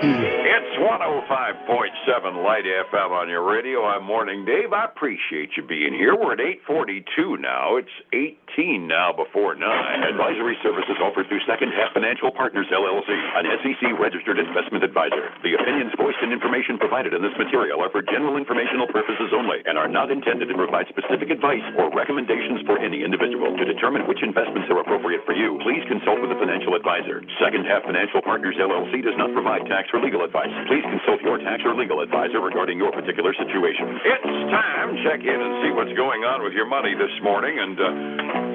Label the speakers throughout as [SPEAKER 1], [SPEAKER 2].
[SPEAKER 1] It's 105.7 Light FM on your radio. I'm Morning Dave. I appreciate you being here. We're at 8:42 now. It's 18 now before 9.
[SPEAKER 2] Advisory services offered through Second Half Financial Partners, LLC, an SEC-registered investment advisor. The opinions voiced and information provided in this material are for general informational purposes only and are not intended to provide specific advice or recommendations for any individual. To determine which investments are appropriate for you, please consult with a financial advisor. Second Half Financial Partners, LLC does not provide tax or legal advice. Please consult your tax or legal advisor regarding your particular situation.
[SPEAKER 1] It's time. Check in and see what's going on with your money this morning. And,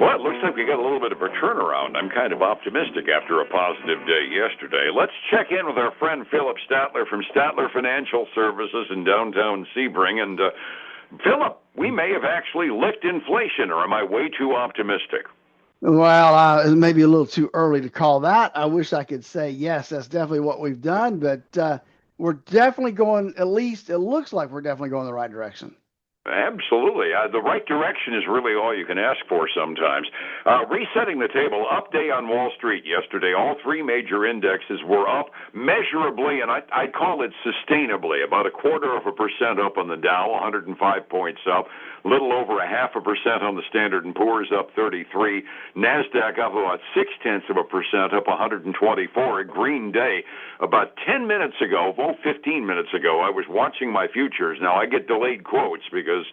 [SPEAKER 1] well, it looks like we got a little bit of a turnaround. I'm kind of optimistic after a positive day yesterday. Let's check in with our friend Phillip Statler from Statler Financial Services in downtown Sebring. And, Phillip, we may have actually licked inflation, or am I way too optimistic?
[SPEAKER 3] Well, it may be a little too early to call that. I wish I could say, yes, that's definitely what we've done, but we're definitely going, at least it looks like we're definitely going in the right direction.
[SPEAKER 1] Absolutely. The right direction is really all you can ask for sometimes. Resetting the table, up day on Wall Street yesterday. All three major indexes were up measurably, and I'd call it sustainably. About 0.25% up on the Dow, 105 points up. Little over 0.5% on the Standard & Poor's, up 33. NASDAQ up about 0.6%, up 124. A green day. About 10 minutes ago, 15 minutes ago, I was watching my futures. Now, I get delayed quotes because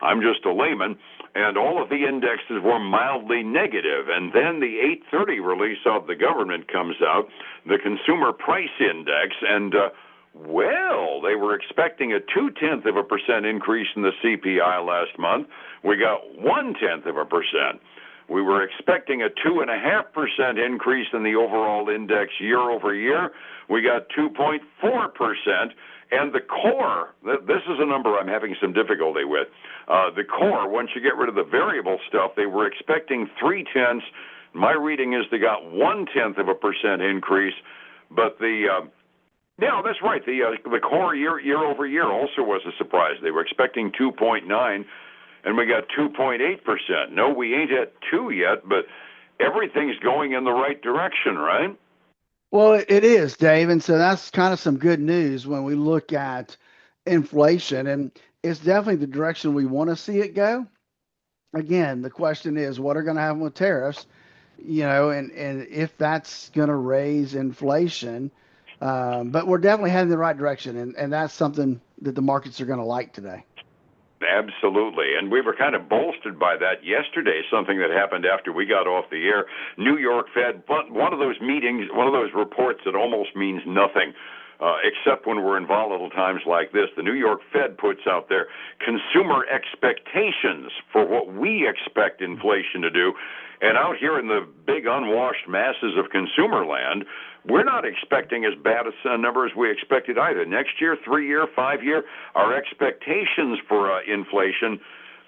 [SPEAKER 1] I'm just a layman, and all of the indexes were mildly negative. And then the 8:30 release of the government comes out, the Consumer Price Index, and well, they were expecting a 0.2% increase in the CPI last month. We got 0.1%. We were expecting a 2.5% increase in the overall index year over year. We got 2.4%. And the core, this is a number I'm having some difficulty with. The core, once you get rid of the variable stuff, they were expecting 0.3. My reading is they got 0.1% increase, but yeah, that's right. The core year over year also was a surprise. They were expecting 2.9, and we got 2.8%. No, we ain't at 2 yet, but everything's going in the right direction, right?
[SPEAKER 3] Well, it is, Dave, and so that's kind of some good news when we look at inflation, and it's definitely the direction we want to see it go. Again, the question is, what are going to happen with tariffs, and if that's going to raise inflation. But we're definitely heading in the right direction, and that's something that the markets are going to like today.
[SPEAKER 1] Absolutely. And we were kind of bolstered by that yesterday, something that happened after we got off the air. New York Fed, one of those meetings, one of those reports that almost means nothing, except when we're in volatile times like this. The New York Fed puts out their consumer expectations for what we expect inflation to do. And out here in the big unwashed masses of consumer land, we're not expecting as bad a number as we expected either. Next year, 3-year, 5-year, our expectations for inflation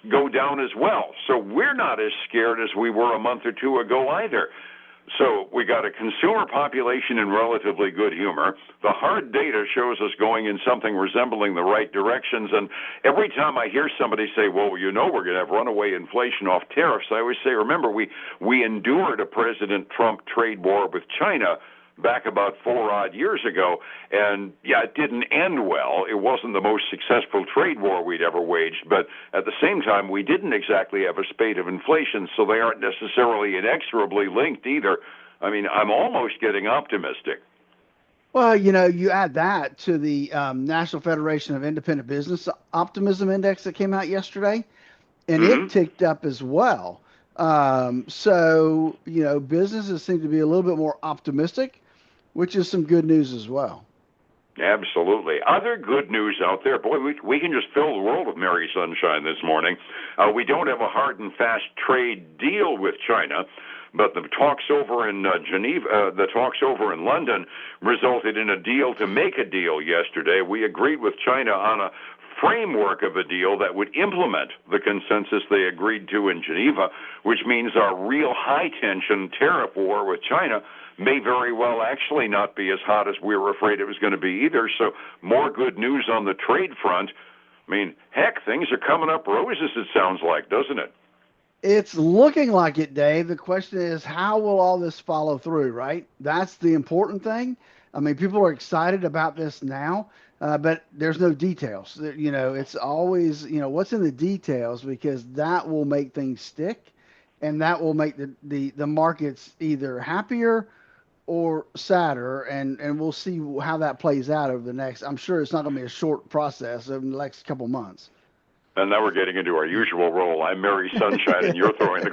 [SPEAKER 1] go down as well. So we're not as scared as we were a month or two ago either. So we got a consumer population in relatively good humor. The hard data shows us going in something resembling the right directions. And every time I hear somebody say, well, we're going to have runaway inflation off tariffs, I always say, remember, we endured a President Trump trade war with China back about 4 odd years ago, and yeah, it didn't end well. It wasn't the most successful trade war we'd ever waged, but at the same time, we didn't exactly have a spate of inflation, so they aren't necessarily inexorably linked either. I mean, I'm almost getting optimistic.
[SPEAKER 3] Well, you add that to the National Federation of Independent Business Optimism Index that came out yesterday, and it ticked up as well. So, businesses seem to be a little bit more optimistic, which is some good news as well.
[SPEAKER 1] Absolutely. Other good news out there, boy, we can just fill the world with merry sunshine this morning. We don't have a hard and fast trade deal with China, but the talks over in Geneva, the talks over in London resulted in a deal to make a deal yesterday. We agreed with China on a framework of a deal that would implement the consensus they agreed to in Geneva, which means our real high-tension tariff war with China may very well actually not be as hot as we were afraid it was going to be either. So more good news on the trade front. I mean, heck, things are coming up roses, it sounds like, doesn't it?
[SPEAKER 3] It's looking like it, Dave. The question is, how will all this follow through, right? That's the important thing. I mean, people are excited about this now, but there's no details. It's always, what's in the details because that will make things stick, and that will make the markets either happier or sadder, and we'll see how that plays out over the next. I'm sure it's not going to be a short process over the next couple months.
[SPEAKER 1] And now we're getting into our usual role. I'm Mary Sunshine, and you're throwing the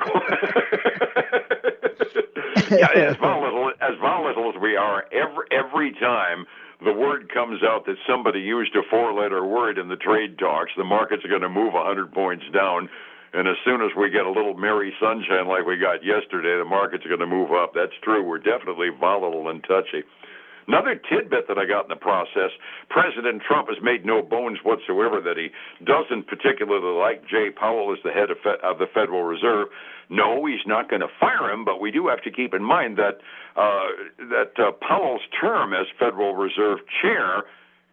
[SPEAKER 1] Yeah, as volatile as we are, every time the word comes out that somebody used a four-letter word in the trade talks, the markets are going to move 100 points down. And as soon as we get a little Mary Sunshine like we got yesterday, the market's going to move up. That's true. We're definitely volatile and touchy. Another tidbit that I got in the process, President Trump has made no bones whatsoever that he doesn't particularly like Jay Powell as the head of the Federal Reserve. No, he's not going to fire him, but we do have to keep in mind that Powell's term as Federal Reserve Chair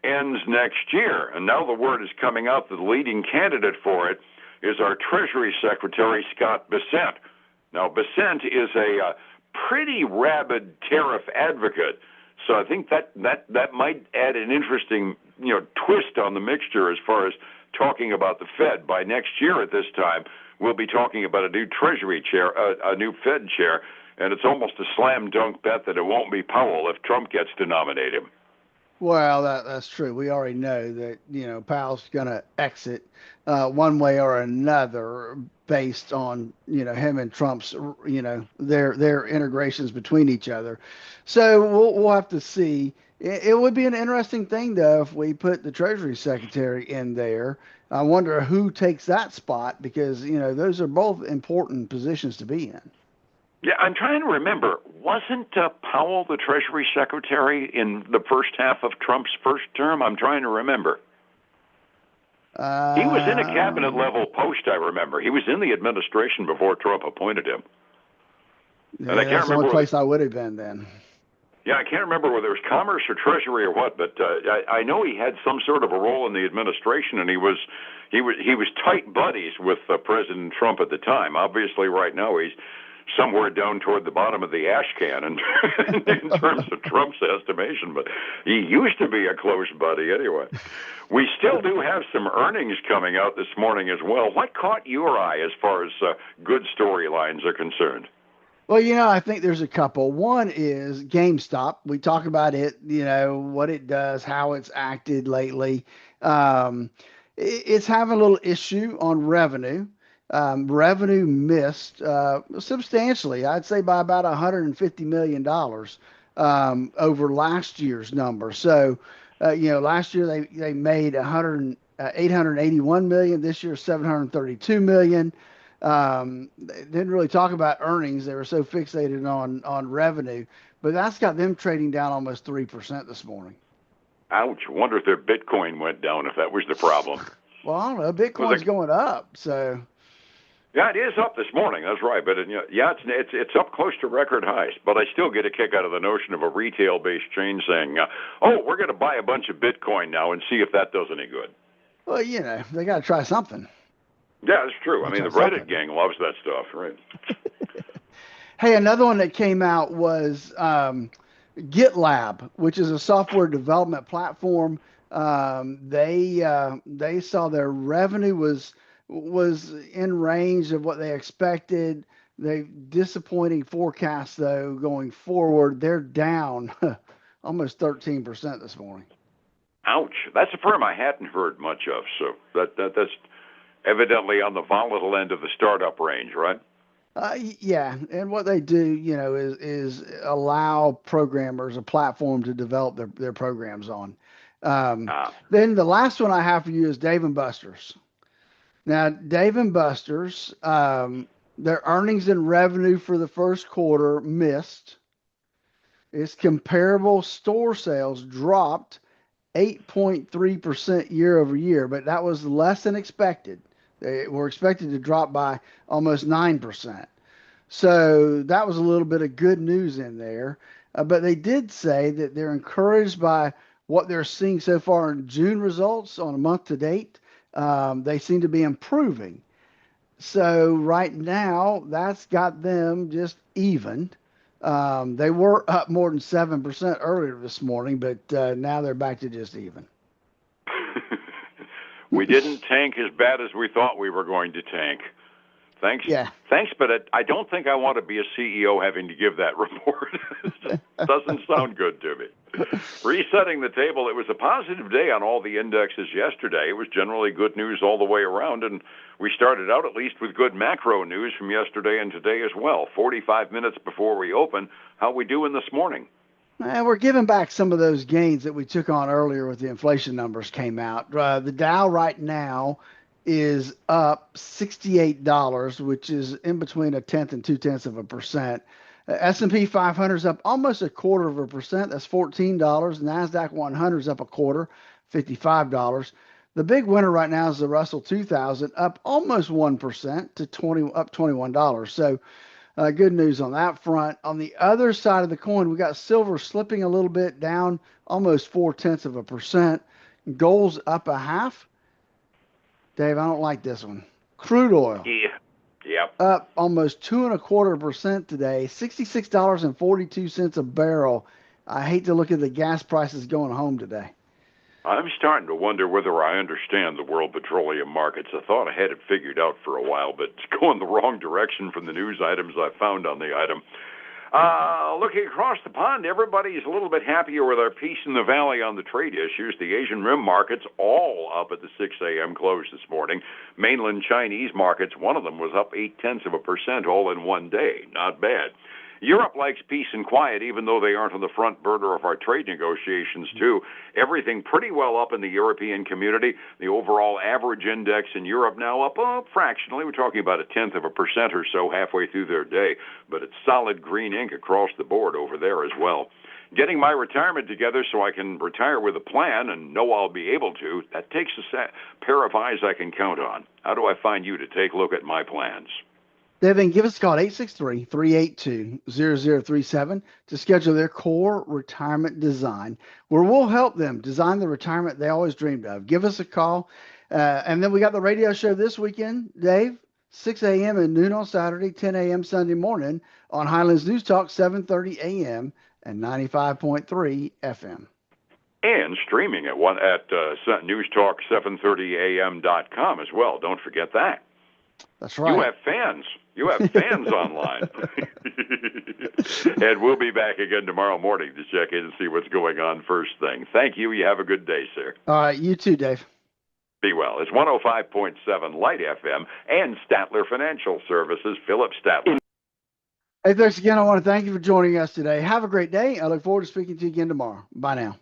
[SPEAKER 1] ends next year. And now the word is coming out that the leading candidate for it is our Treasury Secretary, Scott Bessent. Now, Bessent is a pretty rabid tariff advocate. So I think that might add an interesting, twist on the mixture as far as talking about the Fed. By next year at this time, we'll be talking about a new Treasury chair, a new Fed chair, and it's almost a slam dunk bet that it won't be Powell if Trump gets to nominate him.
[SPEAKER 3] Well, that's true. We already know that Powell's going to exit one way or another based on him and Trump's their integrations between each other. So we'll have to see. It would be an interesting thing though if we put the Treasury Secretary in there. I wonder who takes that spot because those are both important positions to be in.
[SPEAKER 1] Yeah, I'm trying to remember. Wasn't Powell the Treasury Secretary in the first half of Trump's first term? I'm trying to remember. He was in a cabinet-level post, I remember. He was in the administration before Trump appointed him.
[SPEAKER 3] Yeah, and I can't remember the only place I would have been then.
[SPEAKER 1] Yeah, I can't remember whether it was Commerce or Treasury or what, but I know he had some sort of a role in the administration, and he was tight buddies with President Trump at the time. Obviously, right now he's somewhere down toward the bottom of the ash can in terms of Trump's estimation, but he used to be a close buddy anyway. We still do have some earnings coming out this morning as well. What caught your eye as far as good storylines are concerned?
[SPEAKER 3] Well, I think there's a couple. One is GameStop. We talk about it, what it does, how it's acted lately. It's having a little issue on revenue. Revenue missed substantially, I'd say by about $150 million over last year's number. So, last year they made $881 million. This year, $732 million. They didn't really talk about earnings. They were so fixated on revenue, but that's got them trading down almost 3% this morning.
[SPEAKER 1] Ouch. I wonder if their Bitcoin went down, if that was the problem.
[SPEAKER 3] Well, I don't know. Bitcoin's going up, so.
[SPEAKER 1] Yeah, it is up this morning. That's right, but it's up close to record highs. But I still get a kick out of the notion of a retail-based chain saying, we're going to buy a bunch of Bitcoin now and see if that does any good.
[SPEAKER 3] Well, they got to try something.
[SPEAKER 1] Yeah, it's true. I mean, the Reddit gang loves that stuff, right?
[SPEAKER 3] Hey, another one that came out was GitLab, which is a software development platform. They saw their revenue was in range of what they expected. They disappointing forecast though going forward. They're down almost 13% this morning.
[SPEAKER 1] Ouch! That's a firm I hadn't heard much of. So that's evidently on the volatile end of the startup range, right?
[SPEAKER 3] Yeah, and what they do, is allow programmers a platform to develop their programs on. Then the last one I have for you is Dave & Buster's. Now, Dave & Buster's, their earnings and revenue for the first quarter missed. Its comparable store sales dropped 8.3% year over year, but that was less than expected. They were expected to drop by almost 9%. So that was a little bit of good news in there. But they did say that they're encouraged by what they're seeing so far in June results on a month to date. They seem to be improving. So right now, that's got them just even. They were up more than 7% earlier this morning, but now they're back to just even.
[SPEAKER 1] We didn't tank as bad as we thought we were going to tank. Thanks.
[SPEAKER 3] Yeah.
[SPEAKER 1] Thanks, but I don't think I want to be a CEO having to give that report. It just doesn't sound good to me. Resetting the table, it was a positive day on all the indexes yesterday. It was generally good news all the way around, and we started out at least with good macro news from yesterday and today as well. 45 minutes before we open, how we doing this morning?
[SPEAKER 3] And we're giving back some of those gains that we took on earlier with the inflation numbers came out. The Dow right now is up $68, which is in between 1/10 and 0.2%. S&P 500 is up almost 1/4%. That's $14. NASDAQ 100 is up 1/4, $55. The big winner right now is the Russell 2000, up almost 1% to up $21. So good news on that front. On the other side of the coin, we got silver slipping a little bit down, almost 0.4%. Gold's up 1/2. Dave, I don't like this one. Crude oil.
[SPEAKER 1] Yeah.
[SPEAKER 3] Up almost 2.25% today, $66.42 a barrel. I hate to look at the gas prices going home today.
[SPEAKER 1] I'm starting to wonder whether I understand the world petroleum markets. I thought I had it figured out for a while, but it's going the wrong direction from the news items I found on the item. Looking across the pond, everybody's a little bit happier with our peace in the valley on the trade issues. The Asian Rim markets all up at the 6 a.m. close this morning. Mainland Chinese markets, one of them was up 0.8% all in one day. Not bad. Europe likes peace and quiet, even though they aren't on the front burner of our trade negotiations, too. Everything pretty well up in the European community. The overall average index in Europe now up fractionally. We're talking about 0.1% or so halfway through their day, but it's solid green ink across the board over there as well. Getting my retirement together so I can retire with a plan and know I'll be able to, that takes a pair of eyes I can count on. How do I find you to take a look at my plans?
[SPEAKER 3] Devin, give us a call at 863-382-0037 to schedule their core retirement design, where we'll help them design the retirement they always dreamed of. Give us a call. And then we got the radio show this weekend, Dave, 6 a.m. and noon on Saturday, 10 a.m. Sunday morning on Highlands News Talk, 7:30 a.m. and 95.3 FM.
[SPEAKER 1] And streaming at newstalk730am.com as well. Don't forget that.
[SPEAKER 3] That's right.
[SPEAKER 1] You have fans. You have fans online. And we'll be back again tomorrow morning to check in and see what's going on first thing. Thank you. You have a good day, sir.
[SPEAKER 3] All right. You too, Dave.
[SPEAKER 1] Be well. It's 105.7 Light FM and Statler Financial Services, Phillip Statler.
[SPEAKER 3] Hey, thanks again. I want to thank you for joining us today. Have a great day. I look forward to speaking to you again tomorrow. Bye now.